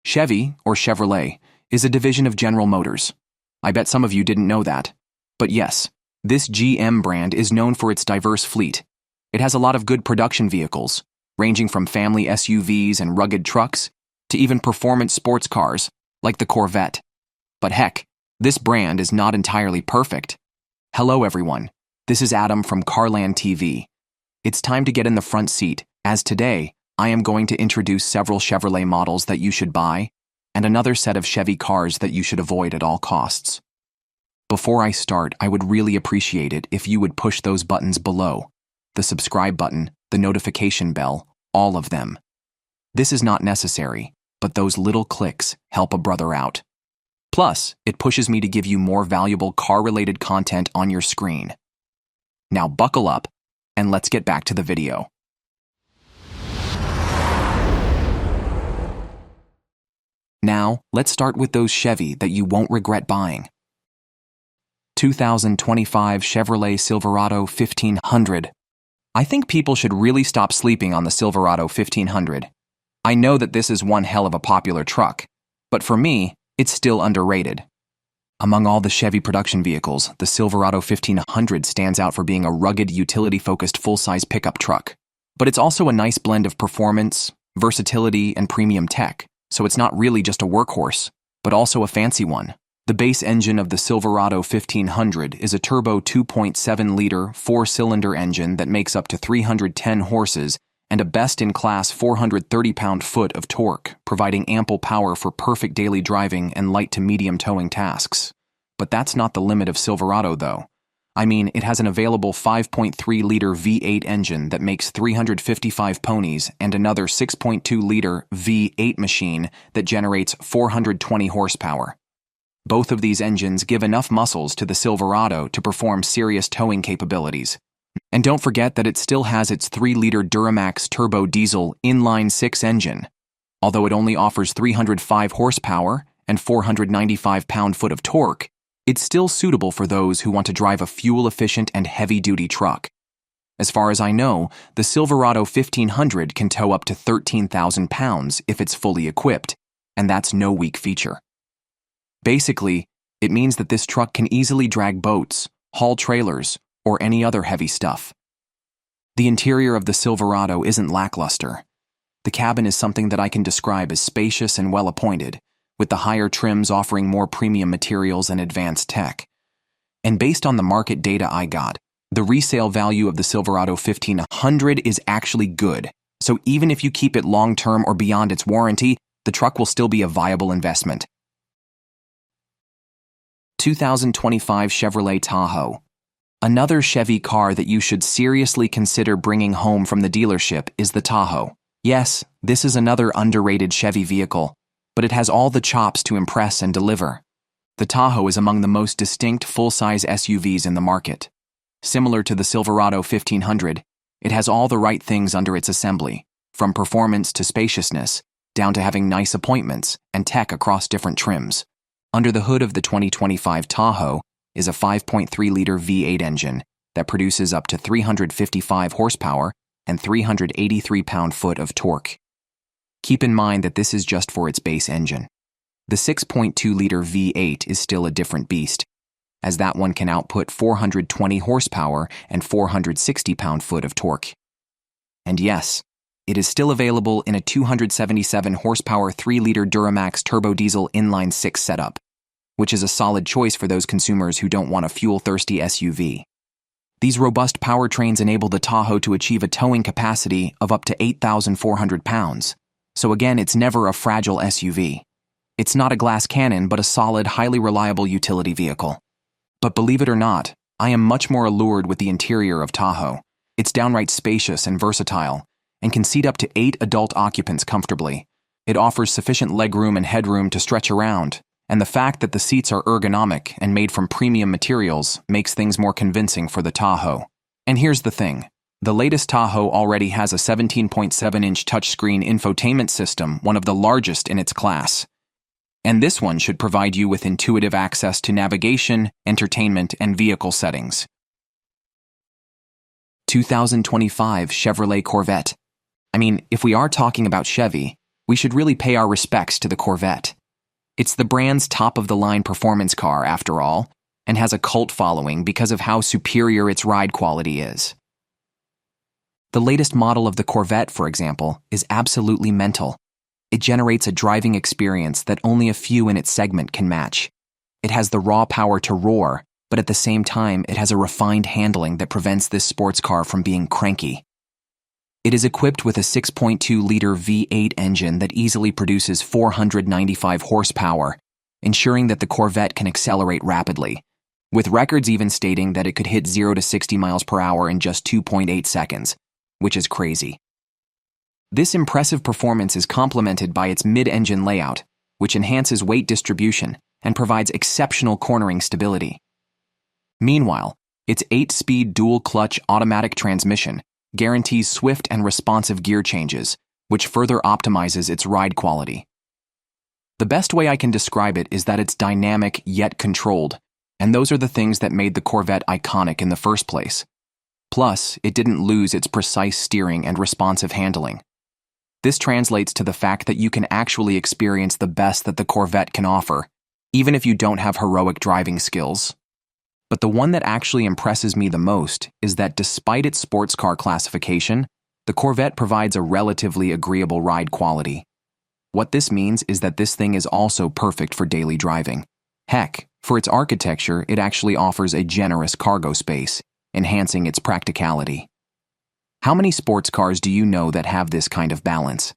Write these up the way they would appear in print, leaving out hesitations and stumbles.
Chevy, or Chevrolet, is a division of General Motors. I bet some of you didn't know that. But yes, this GM brand is known for its diverse fleet. It has a lot of good production vehicles, ranging from family SUVs and rugged trucks to even performance sports cars like the Corvette. But heck, this brand is not entirely perfect. Hello everyone, this is Adam from CarlandTV. It's time to get in the front seat, as today I am going to introduce several Chevrolet models that you should buy and another set of Chevy cars that you should avoid at all costs. Before I start, I would really appreciate it if you would push those buttons below. The subscribe button, the notification bell, all of them. This is not necessary, but those little clicks help a brother out. Plus, it pushes me to give you more valuable car-related content on your screen. Now buckle up, and let's get back to the video. Now, let's start with those Chevy that you won't regret buying. 2025 Chevrolet Silverado 1500. I think people should really stop sleeping on the Silverado 1500. I know that this is one hell of a popular truck, but for me, it's still underrated. Among all the Chevy production vehicles, the Silverado 1500 stands out for being a rugged, utility-focused full-size pickup truck. But it's also a nice blend of performance, versatility, and premium tech, so it's not really just a workhorse, but also a fancy one. The base engine of the Silverado 1500 is a turbo 2.7-liter four-cylinder engine that makes up to 310 horses and a best-in-class 430 pound-foot of torque, providing ample power for perfect daily driving and light to medium towing tasks. But that's not the limit of Silverado, though. I mean, it has an available 5.3-liter V8 engine that makes 355 ponies and another 6.2-liter V8 machine that generates 420 horsepower. Both of these engines give enough muscles to the Silverado to perform serious towing capabilities. And don't forget that it still has its 3-liter Duramax turbo diesel inline-6 engine. Although it only offers 305 horsepower and 495 pound-foot of torque, it's still suitable for those who want to drive a fuel-efficient and heavy-duty truck. As far as I know, the Silverado 1500 can tow up to 13,000 pounds if it's fully equipped, and that's no weak feature. Basically, it means that this truck can easily drag boats, haul trailers, or any other heavy stuff. The interior of the Silverado isn't lackluster. The cabin is something that I can describe as spacious and well-appointed, with the higher trims offering more premium materials and advanced tech. And based on the market data I got, the resale value of the Silverado 1500 is actually good, so even if you keep it long-term or beyond its warranty, the truck will still be a viable investment. 2025 Chevrolet Tahoe. Another Chevy car that you should seriously consider bringing home from the dealership is the Tahoe. Yes, this is another underrated Chevy vehicle, but it has all the chops to impress and deliver. The Tahoe is among the most distinct full-size SUVs in the market. Similar to the Silverado 1500, it has all the right things under its assembly, from performance to spaciousness, down to having nice appointments and tech across different trims. Under the hood of the 2025 Tahoe is a 5.3-liter V8 engine that produces up to 355 horsepower and 383 pound-foot of torque. Keep in mind that this is just for its base engine. The 6.2-liter V8 is still a different beast, as that one can output 420 horsepower and 460 pound-foot of torque. And yes, it is still available in a 277 horsepower 3-liter Duramax turbo diesel inline-6 setup, which is a solid choice for those consumers who don't want a fuel-thirsty SUV. These robust powertrains enable the Tahoe to achieve a towing capacity of up to 8,400 pounds. So again, it's never a fragile SUV. It's not a glass cannon, but a solid, highly reliable utility vehicle. But believe it or not, I am much more allured with the interior of Tahoe. It's downright spacious and versatile, and can seat up to 8 adult occupants comfortably. It offers sufficient legroom and headroom to stretch around, and the fact that the seats are ergonomic and made from premium materials makes things more convincing for the Tahoe. And here's the thing. The latest Tahoe already has a 17.7-inch touchscreen infotainment system, one of the largest in its class. And this one should provide you with intuitive access to navigation, entertainment, and vehicle settings. 2025 Chevrolet Corvette. I mean, if we are talking about Chevy, We should really pay our respects to the Corvette. It's the brand's top-of-the-line performance car, after all, and has a cult following because of how superior its ride quality is. The latest model of the Corvette, for example, is absolutely mental. It generates a driving experience that only a few in its segment can match. It has the raw power to roar, but at the same time, it has a refined handling that prevents this sports car from being cranky. It is equipped with a 6.2-liter V8 engine that easily produces 495 horsepower, ensuring that the Corvette can accelerate rapidly, with records even stating that it could hit 0 to 60 miles per hour in just 2.8 seconds, which is crazy. This impressive performance is complemented by its mid-engine layout, which enhances weight distribution and provides exceptional cornering stability. Meanwhile, its 8-speed dual-clutch automatic transmission guarantees swift and responsive gear changes, which further optimizes its ride quality. The best way I can describe it is that it's dynamic yet controlled, and those are the things that made the Corvette iconic in the first place. Plus, it didn't lose its precise steering and responsive handling. This translates to the fact that you can actually experience the best that the Corvette can offer, even if you don't have heroic driving skills. But the one that actually impresses me the most is that despite its sports car classification, the Corvette provides a relatively agreeable ride quality. What this means is that this thing is also perfect for daily driving. Heck, for its architecture, it actually offers a generous cargo space, enhancing its practicality. How many sports cars do you know that have this kind of balance?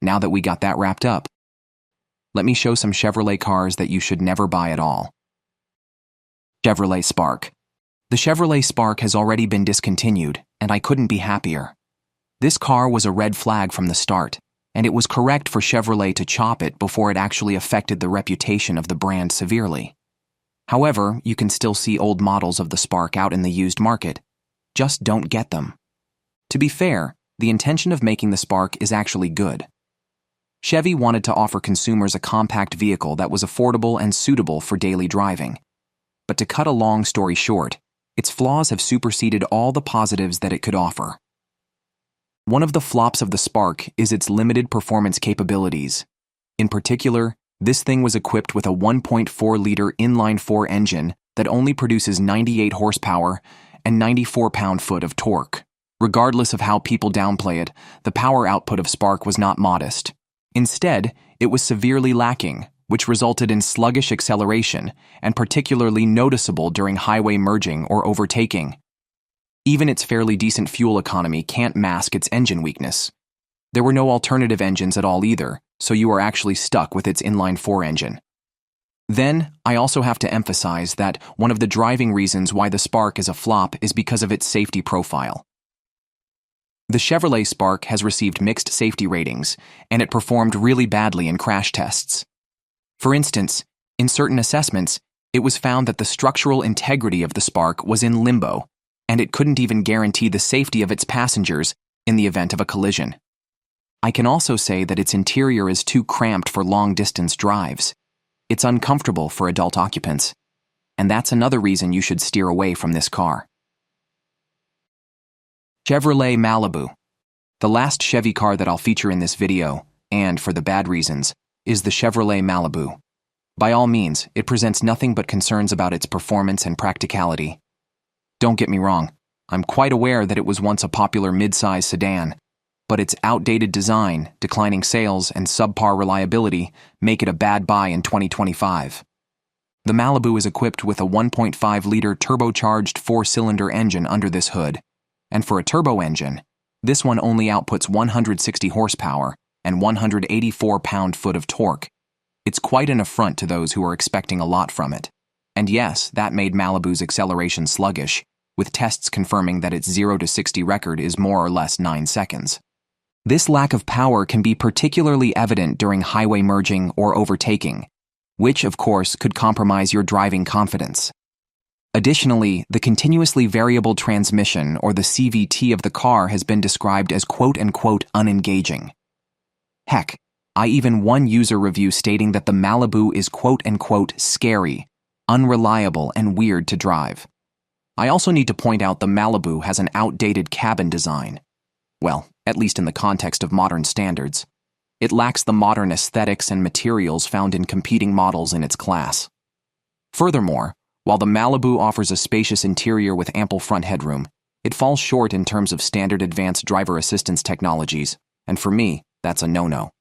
Now that we got that wrapped up, let me show some Chevrolet cars that you should never buy at all. Chevrolet Spark. The Chevrolet Spark has already been discontinued, and I couldn't be happier. This car was a red flag from the start, and it was correct for Chevrolet to chop it before it actually affected the reputation of the brand severely. However, you can still see old models of the Spark out in the used market. Just don't get them. To be fair, the intention of making the Spark is actually good. Chevy wanted to offer consumers a compact vehicle that was affordable and suitable for daily driving. But to cut a long story short, its flaws have superseded all the positives that it could offer. One of the flops of the Spark is its limited performance capabilities. In particular, this thing was equipped with a 1.4-liter inline-4 engine that only produces 98 horsepower and 94 pound-foot of torque. Regardless of how people downplay it, the power output of Spark was not modest. Instead, it was severely lacking, which resulted in sluggish acceleration and particularly noticeable during highway merging or overtaking. Even its fairly decent fuel economy can't mask its engine weakness. There were no alternative engines at all either, so you are actually stuck with its inline-4 engine. Then, I also have to emphasize that one of the driving reasons why the Spark is a flop is because of its safety profile. The Chevrolet Spark has received mixed safety ratings, and it performed really badly in crash tests. For instance, in certain assessments, it was found that the structural integrity of the Spark was in limbo, and it couldn't even guarantee the safety of its passengers in the event of a collision. I can also say that its interior is too cramped for long-distance drives. It's uncomfortable for adult occupants, and that's another reason you should steer away from this car. Chevrolet Malibu. The last Chevy car that I'll feature in this video, and for the bad reasons, is the Chevrolet Malibu. By all means, it presents nothing but concerns about its performance and practicality. Don't get me wrong, I'm quite aware that it was once a popular mid-size sedan, but its outdated design, declining sales, and subpar reliability make it a bad buy in 2025. The Malibu is equipped with a 1.5-liter turbocharged 4-cylinder engine under this hood, and for a turbo engine, this one only outputs 160 horsepower and 184 pound-foot of torque. It's quite an affront to those who are expecting a lot from it. And yes, that made Malibu's acceleration sluggish, with tests confirming that its 0 to 60 record is more or less 9 seconds. This lack of power can be particularly evident during highway merging or overtaking, which, of course, could compromise your driving confidence. Additionally, the continuously variable transmission, or the CVT of the car, has been described as quote-unquote unengaging. Heck, I even one user review stating that the Malibu is quote-unquote scary, unreliable, and weird to drive. I also need to point out the Malibu has an outdated cabin design. Well, at least in the context of modern standards. It lacks the modern aesthetics and materials found in competing models in its class. Furthermore, while the Malibu offers a spacious interior with ample front headroom, it falls short in terms of standard advanced driver assistance technologies, and for me, that's a no-no.